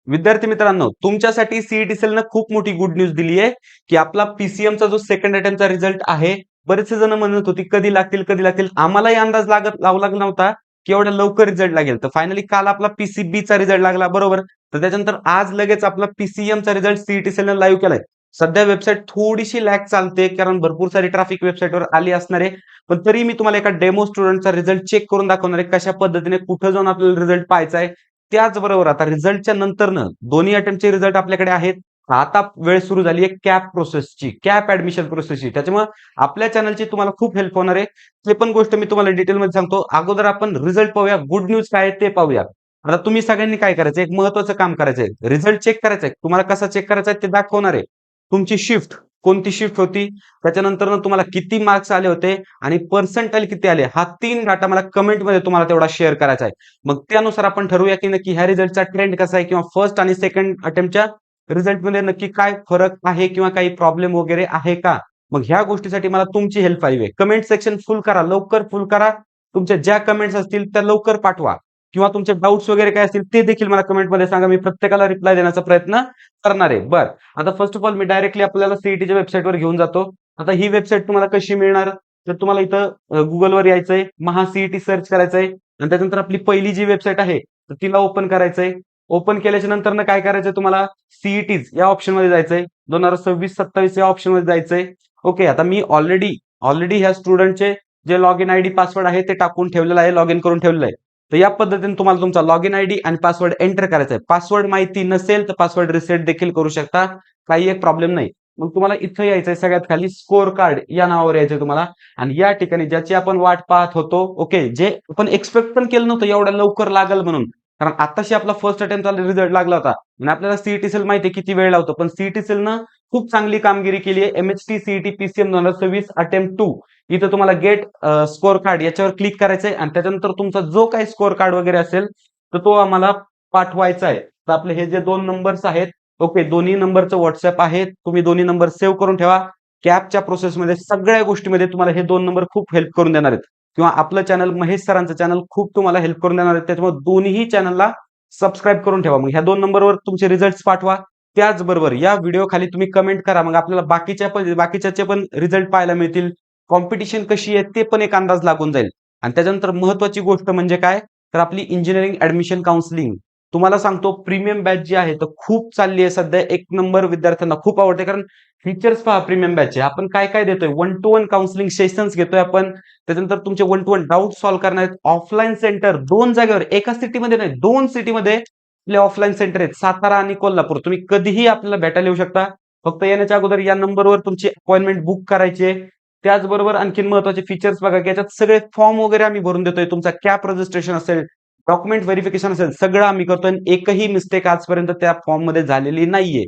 विद्यार्थी मित्रांनो, तुमच्यासाठी सीईटी सेलनं खूप मोठी गुड न्यूज दिली आहे, की आपला पीसीएमचा जो सेकंड अटेम्प्टचा रिझल्ट आहे, बरेचसे जण म्हणत होते कधी लागतील, कधी लागतील. आम्हालाही अंदाज लावला नव्हता, की एवढ्या लवकर रिझल्ट लागेल. तर फायनली काल आपला पीसीबीचा रिझल्ट लागला, बरोबर. तर त्याच्यानंतर आज लगेच आपला पीसीएमचा रिझल्ट सीईटी सेलनं लाईव्ह केलाय. सध्या वेबसाईट थोडीशी लॅग चालते, कारण भरपूर सारी ट्रॅफिक वेबसाईटवर आली असणार आहे. पण तरी मी तुम्हाला एका डेमो स्टुडंटचा रिझल्ट चेक करून दाखवणार आहे, कशा पद्धतीने कुठं जाऊन आपल्याला रिझल्ट पाहायचा आहे. त्याचबरोबर आता रिझल्टच्या नंतरनं दोन्ही अटेम्प्टचे रिझल्ट आपल्याकडे आहेत. आता वेळ सुरू झाली आहे कॅप प्रोसेसची, कॅप ऍडमिशन प्रोसेसची. त्याच्यामुळे आपल्या चॅनलची तुम्हाला खूप हेल्प होणार आहे. ते पण गोष्ट मी तुम्हाला डिटेलमध्ये सांगतो. अगोदर आपण रिझल्ट पाहूया, गुड न्यूज काय आहे ते पाहूया. आता तुम्ही सगळ्यांनी काय करायचं, एक महत्त्वाचं काम करायचंय. रिझल्ट चेक करायचा आहे. तुम्हाला कसा चेक करायचा आहे ते दाखवणार आहे. तुमची शिफ्ट, कोणती शिफ्ट होती, त्याच्यानंतर तुम्हाला किती मार्क्स आले होते आणि पर्सेंटाइल किती आले, हा 3 डाटा मला कमेंटमध्ये तुम्हाला तेवढा शेअर करायचा आहे. मग त्यानुसार आपण ठरवूया की नक्की ह्या रिझल्टचा ट्रेंड कसा आहे, किंवा फर्स्ट आणि सेकंड अटेम्प्टच्या रिझल्टमध्ये नक्की काय फरक आहे, किंवा काही प्रॉब्लेम वगैरे आहे का. मग ह्या गोष्टीसाठी मला तुमची हेल्प हवी आहे. कमेंट सेक्शन फुल करा, लवकर फुल करा. तुमच्या ज्या कमेंट्स असतील त्या लवकर पाठवा, किंवा तुमचे डाऊट्स वगैरे काय असतील ते देखील मला कमेंटमध्ये सांगा. मी प्रत्येकाला रिप्लाय देण्याचा प्रयत्न करणार आहे. बरं, आता first of all me directly आपल्याला सीईटीच्या वेबसाईटवर घेऊन जातो. आता ही वेबसाईट तुम्हाला कशी मिळणार, तर तुम्हाला इथं गुगलवर यायचंय, महासीईटी सर्च करायचंय, आणि त्याच्यानंतर आपली पहिली जी वेबसाईट आहे तर तिला ओपन करायचंय. ओपन केल्याच्या नंतर काय करायचंय, तुम्हाला सीईटीज या ऑप्शन मध्ये जायचंय, 2026-27 या ऑप्शन मध्ये जायचंय. ओके, आता मी ऑलरेडी ह्या स्टुडंटचे जे लॉग इन आयडी पासवर्ड आहे ते टाकून ठेवलेलं आहे, लॉग इन करून ठेवलेलं आहे. तर या पद्धतीने तुम्हाला तुमचा लॉग इन आयडी आणि पासवर्ड एंटर करायचा आहे. पासवर्ड माहिती नसेल तर पासवर्ड रिसेट देखील करू शकता, काही एक प्रॉब्लेम नाही. मग तुम्हाला इथं यायचंय, सगळ्यात खाली स्कोर कार्ड या नावावर यायचंय तुम्हाला. आणि या ठिकाणी ज्याची आपण वाट पाहत होतो, ओके, जे आपण एक्सपेक्ट पण केलं नव्हतं एवढ्या लवकर लागल म्हणून, कारण आताशी आपला फर्स्ट अटेम्प्टचा रिझल्ट लागला होता आणि आपल्याला सीईटी सेल माहिती आहे किती वेळ लावतो, पण सीईटी सेलनं खूप चांगली कामगिरी केली आहे. एमएचटी सीईटी पीसीएम 2026 अटेम्प्ट 2, इथं तुम्हाला गेट स्कोर कार्ड याच्यावर क्लिक करायचंय, आणि त्याच्यानंतर तुमचा जो काही स्कोर कार्ड वगैरे असेल तर तो आम्हाला पाठवायचा आहे. तर आपले हे जे 2 नंबर्स आहेत, ओके, दोन्ही नंबरचं व्हॉट्सअप आहे, तुम्ही दोन्ही नंबर सेव्ह करून ठेवा. कॅपच्या प्रोसेसमध्ये सगळ्या गोष्टीमध्ये तुम्हाला हे 2 नंबर खूप हेल्प करून देणार आहेत, किंवा आपलं चॅनल, महेश सरांचं चॅनल, खूप तुम्हाला हेल्प करून देणार आहेत. त्याच्यामुळे दोन्ही चॅनलला सबस्क्राईब करून ठेवा. मग ह्या 2 नंबरवर तुमचे रिझल्ट पाठवा. त्याचबरोबर या व्हिडिओ खाली तुम्ही कमेंट करा, मग आपल्याला बाकीच्याचे पण रिझल्ट पाहायला मिळतील. कॉम्पिटिशन कशी आहे ते पण एक अंदाज लागून जाईल. आणि त्याच्यानंतर महत्वाची गोष्ट म्हणजे काय, तर आपली इंजिनिअरिंग ऍडमिशन काउन्सिलिंग. तुम्हाला सांगतो, प्रीमियम बॅच जी आहे तर खूप चालली आहे सध्या, एक नंबर, विद्यार्थ्यांना खूप आवडते. कारण फीचर्स पहा प्रीमियम बॅचचे, आपण काय काय देतोय, 1 to 1 काउन्सिलिंग सेशन्स घेतोय आपण. त्याच्यानंतर तुमचे 1 to 1 डाऊट सॉल्व्ह करणार आहेत. ऑफलाईन सेंटर 2 जागेवर, एका सिटीमध्ये नाही, 2 सिटीमध्ये आपले ऑफलाईन सेंटर आहेत, सातारा आणि कोल्हापूर. तुम्ही कधीही आपल्याला भेटायला येऊ शकता. फक्त येण्याच्या अगोदर या नंबरवर तुमची अपॉइंटमेंट बुक करायची आहे. त्याचबरोबर आणखीन महत्वाचे फीचर्स बघा, की याच्यात सगळे फॉर्म वगैरे आम्ही भरून देतोय. तुमचा कॅप रजिस्ट्रेशन असेल, डॉक्युमेंट व्हेरिफिकेशन असेल, सगळं आम्ही करतोय. एकही मिस्टेक आजपर्यंत त्या फॉर्म मध्ये झालेली नाहीये.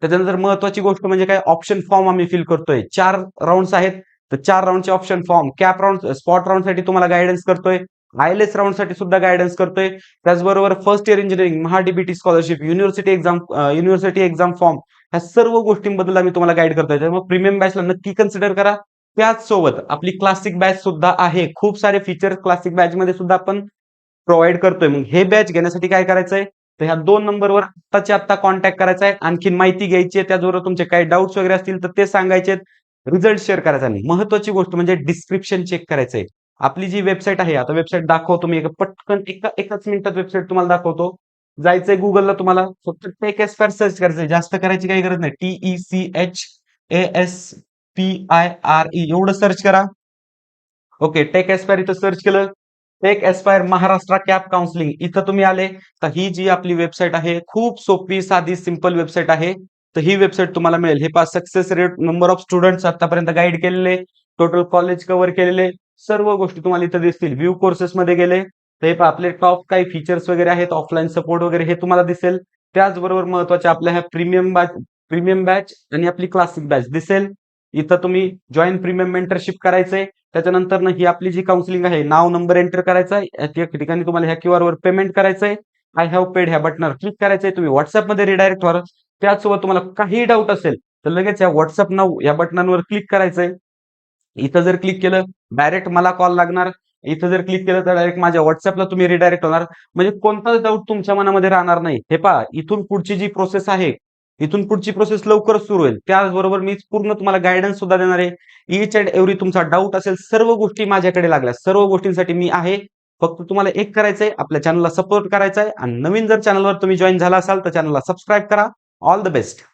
त्याच्यानंतर महत्वाची गोष्ट म्हणजे काय, ऑप्शन फॉर्म आम्ही फिल करतोय. 4 राऊंड्स आहेत, तर 4 राऊंडचे option form, cap round, spot round साठी तुम्हाला गायडन्स करतोय, आयएलएस राऊंड साठी सुद्धा गायडन्स करतोय. त्याचबरोबर first year engineering, MahaDBT scholarship, university exam form, ह्या सर्व गोष्टींबद्दल आम्ही तुम्हाला गाईड करतोय. त्यामुळे प्रीमियम बॅचला नक्की कन्सिडर करा. त्याच सोबत आपली क्लासिक बॅच सुद्धा आहे. खूप सारे फीचर क्लासिक बॅच मध्ये सुद्धा आपण प्रोव्हाइड करतोय. मग हे बॅच घेण्यासाठी काय करायचंय, तर ह्या 2 नंबरवर आत्ताच्या आत्ता कॉन्टॅक्ट करायचा आहे. आणखीन माहिती घ्यायची आहे, त्याचबरोबर तुमचे काही डाऊट्स वगैरे असतील तर ते सांगायचे, रिझल्ट शेअर करायचा नाही. महत्वाची गोष्ट म्हणजे डिस्क्रिप्शन चेक करायचंय. आपली जी वेबसाईट आहे, आता वेबसाईट दाखवतो मी, पटकन एकाच मिनिटात वेबसाईट तुम्हाला दाखवतो. जायचंय गुगलला, तुम्हाला फक्त टेक एस्पायर सर्च करायचंय, जास्त करायची काही गरज नाही. TECHASPIRE एवढं सर्च करा. ओके, टेक एस्पायर इथं सर्च केलं, Tech Aspire Maharashtra CAP counselling इथं तुम्ही आले, तर ही जी आपली वेबसाईट आहे खूप सोपी, साधी, सिंपल वेबसाईट आहे. तर ही वेबसाईट तुम्हाला मिळेल. हे पहा, success rate, number of students आतापर्यंत गाईड केलेले, टोटल कॉलेज कव्हर केलेले, सर्व गोष्टी तुम्हाला इथं दिसतील. व्ह्यू कोर्सेस मध्ये गेले तर हे पहा, आपले टॉप काही फीचर्स वगैरे आहेत, ऑफलाईन सपोर्ट वगैरे हे तुम्हाला दिसेल. त्याचबरोबर महत्वाचे आपल्या ह्या प्रीमियम बॅच आणि आपली क्लासिक बॅच दिसेल. इथं तुम्ही जॉईन प्रीमियम मेंटरशिप करायचंय. त्याच्यानंतर ही आपली जी काउन्सिलिंग आहे, नाव, नंबर एंटर करायचा आहे. त्या ठिकाणी तुम्हाला ह्या क्यूआर वर पेमेंट करायचंय. आय हॅव पेड ह्या बटनावर क्लिक करायचंय. तुम्ही व्हॉट्सअपमध्ये रिडायरेक्ट व्हा. त्याचसोबत तुम्हाला काही डाऊट असेल तर लगेच या व्हॉट्सअप नाव या बटनावर क्लिक करायचंय. इथं जर क्लिक केलं, डायरेक्ट मला कॉल लागणार. इथं जर क्लिक केलं तर डायरेक्ट माझ्या व्हॉट्सअपला तुम्ही रिडायरेक्ट होणार. म्हणजे कोणताच डाऊट तुमच्या मनामध्ये राहणार नाही. हे पहा, इथून पुढची जी प्रोसेस आहे, इथून पुढची प्रोसेस लवकरच सुरू होईल. त्याचबरोबर मी पूर्ण तुम्हाला गाईडन्स सुद्धा देणार आहे. ईच अँड एव्हरी तुमचा डाऊट असेल, सर्व गोष्टी माझ्याकडे लागल्या. सर्व गोष्टींसाठी मी आहे. फक्त तुम्हाला एक करायचंय, आपल्या चॅनलला सपोर्ट करायचा आहे आणि नवीन जर चॅनलवर तुम्ही जॉईन झाला असाल तर चॅनलला सबस्क्राईब करा. All the best.